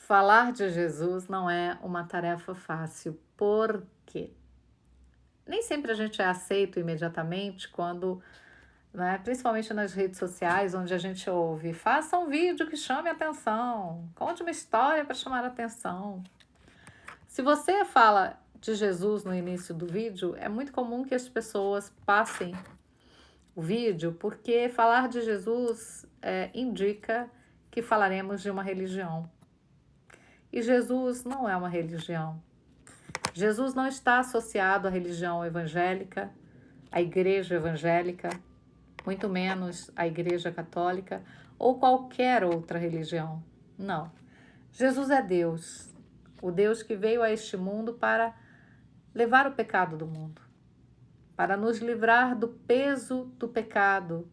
Falar de Jesus não é uma tarefa fácil, porque nem sempre a gente é aceito imediatamente quando, né, principalmente nas redes sociais, onde a gente ouve, faça um vídeo que chame a atenção, conte uma história para chamar a atenção. Se você fala de Jesus no início do vídeo, é muito comum que as pessoas passem o vídeo, porque falar de Jesus indica que falaremos de uma religião. E Jesus não é uma religião. Jesus não está associado à religião evangélica, à igreja evangélica, muito menos à igreja católica ou qualquer outra religião. Não. Jesus é Deus, o Deus que veio a este mundo para levar o pecado do mundo, para nos livrar do peso do pecado,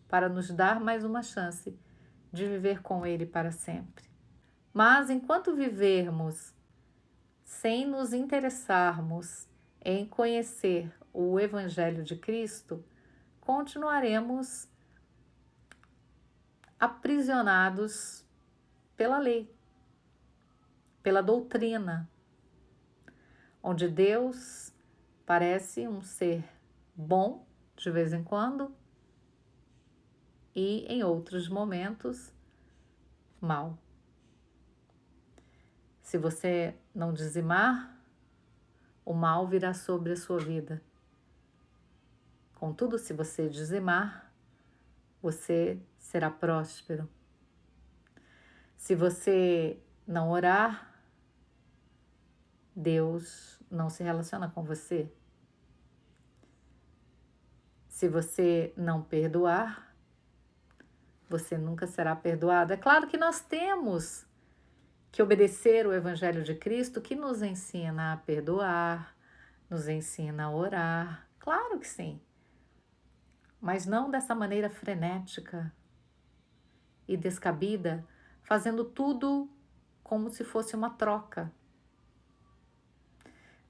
para nos dar mais uma chance de viver com Ele para sempre. Mas enquanto vivermos sem nos interessarmos em conhecer o Evangelho de Cristo, continuaremos aprisionados pela lei, pela doutrina, onde Deus parece um ser bom de vez em quando e em outros momentos mal. Se você não dizimar, o mal virá sobre a sua vida. Contudo, se você dizimar, você será próspero. Se você não orar, Deus não se relaciona com você. Se você não perdoar, você nunca será perdoado. É claro que nós temos que obedecer o Evangelho de Cristo, que nos ensina a perdoar, nos ensina a orar. Claro que sim. Mas não dessa maneira frenética e descabida, fazendo tudo como se fosse uma troca.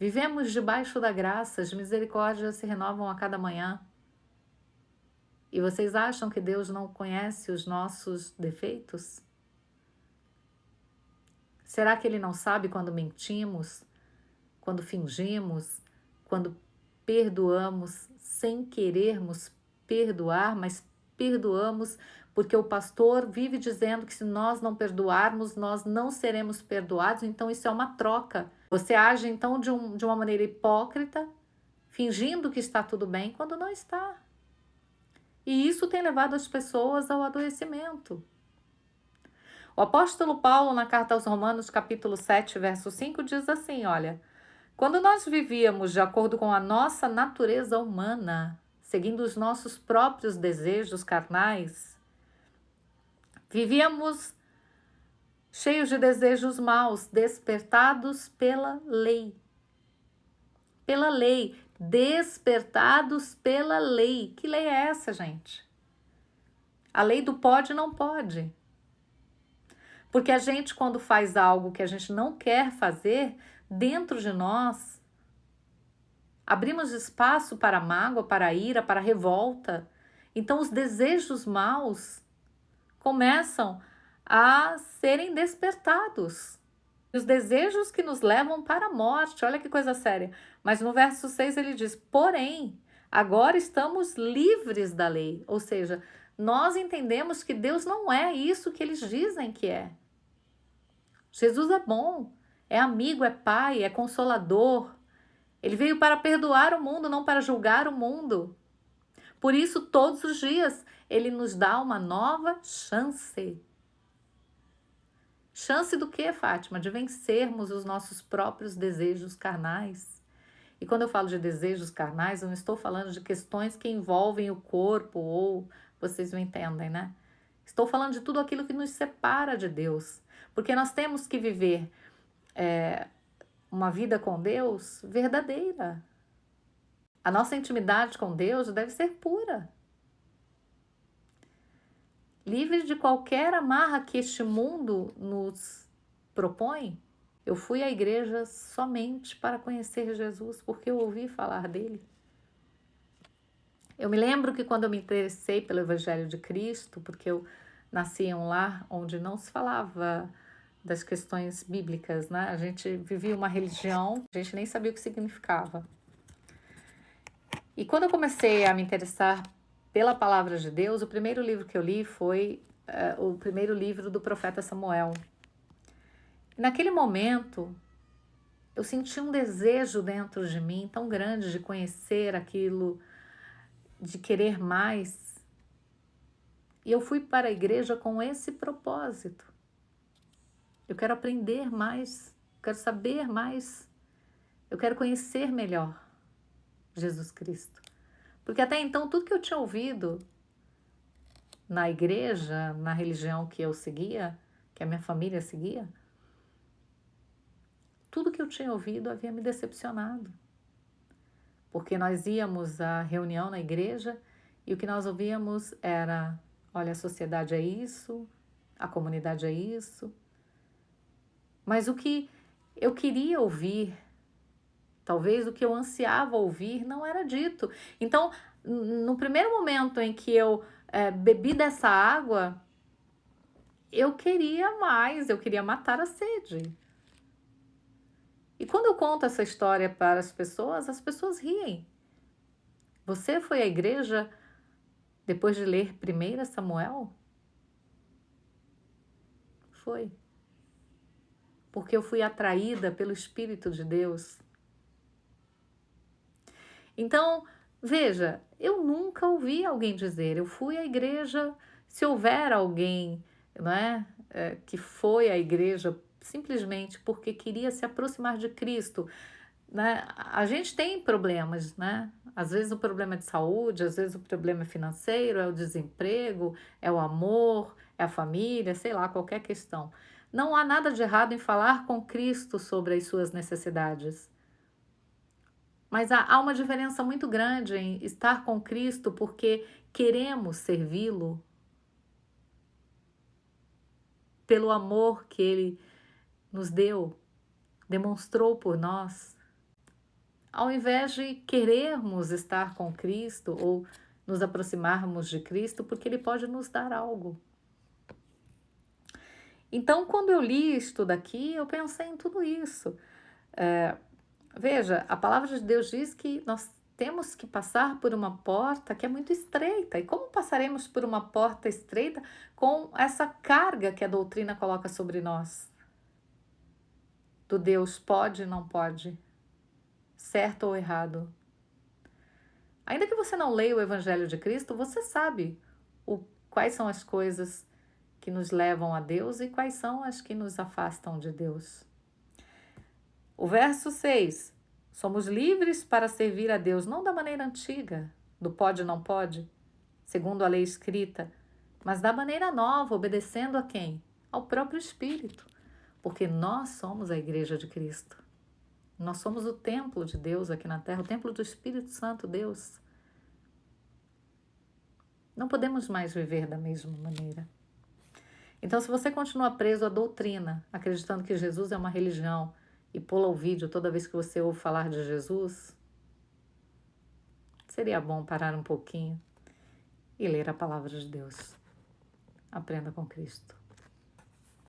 Vivemos debaixo da graça, as misericórdias se renovam a cada manhã. E vocês acham que Deus não conhece os nossos defeitos? Será que Ele não sabe quando mentimos, quando fingimos, quando perdoamos sem querermos perdoar, mas perdoamos porque o pastor vive dizendo que se nós não perdoarmos, nós não seremos perdoados, então isso é uma troca. Você age então de uma maneira hipócrita, fingindo que está tudo bem, quando não está. E isso tem levado as pessoas ao adoecimento. O apóstolo Paulo, na carta aos Romanos, capítulo 7, verso 5, diz assim, olha, quando nós vivíamos de acordo com a nossa natureza humana, seguindo os nossos próprios desejos carnais, vivíamos cheios de desejos maus, despertados pela lei. Pela lei, despertados pela lei. Que lei é essa, gente? A lei do pode e não pode. Porque a gente, quando faz algo que a gente não quer fazer, dentro de nós, abrimos espaço para a mágoa, para a ira, para a revolta. Então, os desejos maus começam a serem despertados. Os desejos que nos levam para a morte, olha que coisa séria. Mas no verso 6 ele diz, porém, agora estamos livres da lei. Ou seja, nós entendemos que Deus não é isso que eles dizem que é. Jesus é bom, é amigo, é pai, é consolador. Ele veio para perdoar o mundo, não para julgar o mundo. Por isso, todos os dias, ele nos dá uma nova chance. Chance do quê, Fátima? De vencermos os nossos próprios desejos carnais. E quando eu falo de desejos carnais, eu não estou falando de questões que envolvem o corpo, ou vocês me entendem, né? Estou falando de tudo aquilo que nos separa de Deus. Porque nós temos que viver uma vida com Deus verdadeira. A nossa intimidade com Deus deve ser pura. Livre de qualquer amarra que este mundo nos propõe. Eu fui à igreja somente para conhecer Jesus, porque eu ouvi falar dele. Eu me lembro que quando eu me interessei pelo Evangelho de Cristo, porque eu nasci em um lar onde não se falava das questões bíblicas, né? A gente vivia uma religião, a gente nem sabia o que significava. E quando eu comecei a me interessar pela palavra de Deus, o primeiro livro que eu li foi o primeiro livro do profeta Samuel. E naquele momento, eu senti um desejo dentro de mim tão grande de conhecer aquilo, de querer mais. E eu fui para a igreja com esse propósito. Eu quero aprender mais, eu quero saber mais, eu quero conhecer melhor Jesus Cristo. Porque até então, tudo que eu tinha ouvido na igreja, na religião que eu seguia, que a minha família seguia, tudo que eu tinha ouvido havia me decepcionado. Porque nós íamos à reunião na igreja e o que nós ouvíamos era: olha, a sociedade é isso, a comunidade é isso. Mas o que eu queria ouvir, talvez o que eu ansiava ouvir, não era dito. Então, no primeiro momento em que eu bebi dessa água, eu queria mais, eu queria matar a sede. E quando eu conto essa história para as pessoas riem. Você foi à igreja depois de ler 1 Samuel? Foi. Porque eu fui atraída pelo Espírito de Deus. Então, veja, eu nunca ouvi alguém dizer, eu fui à igreja, se houver alguém, não é, que foi à igreja simplesmente porque queria se aproximar de Cristo, né? A gente tem problemas, né? Às vezes o problema é de saúde, às vezes o problema é financeiro, é o desemprego, é o amor, é a família, sei lá, qualquer questão. Não há nada de errado em falar com Cristo sobre as suas necessidades. Mas há uma diferença muito grande em estar com Cristo porque queremos servi-lo, pelo amor que Ele nos deu, demonstrou por nós, ao invés de querermos estar com Cristo ou nos aproximarmos de Cristo porque Ele pode nos dar algo. Então, quando eu li isto daqui, eu pensei em tudo isso. Veja, a palavra de Deus diz que nós temos que passar por uma porta que é muito estreita. E como passaremos por uma porta estreita com essa carga que a doutrina coloca sobre nós? Do Deus pode e não pode, certo ou errado. Ainda que você não leia o Evangelho de Cristo, você sabe quais são as coisas que nos levam a Deus e quais são as que nos afastam de Deus. O verso 6, somos livres para servir a Deus, não da maneira antiga, do pode e não pode, segundo a lei escrita, mas da maneira nova, obedecendo a quem? Ao próprio Espírito, porque nós somos a igreja de Cristo. Nós somos o templo de Deus aqui na terra, o templo do Espírito Santo, Deus. Não podemos mais viver da mesma maneira. Então, se você continua preso à doutrina, acreditando que Jesus é uma religião, e pula o vídeo toda vez que você ouve falar de Jesus, seria bom parar um pouquinho e ler a palavra de Deus. Aprenda com Cristo.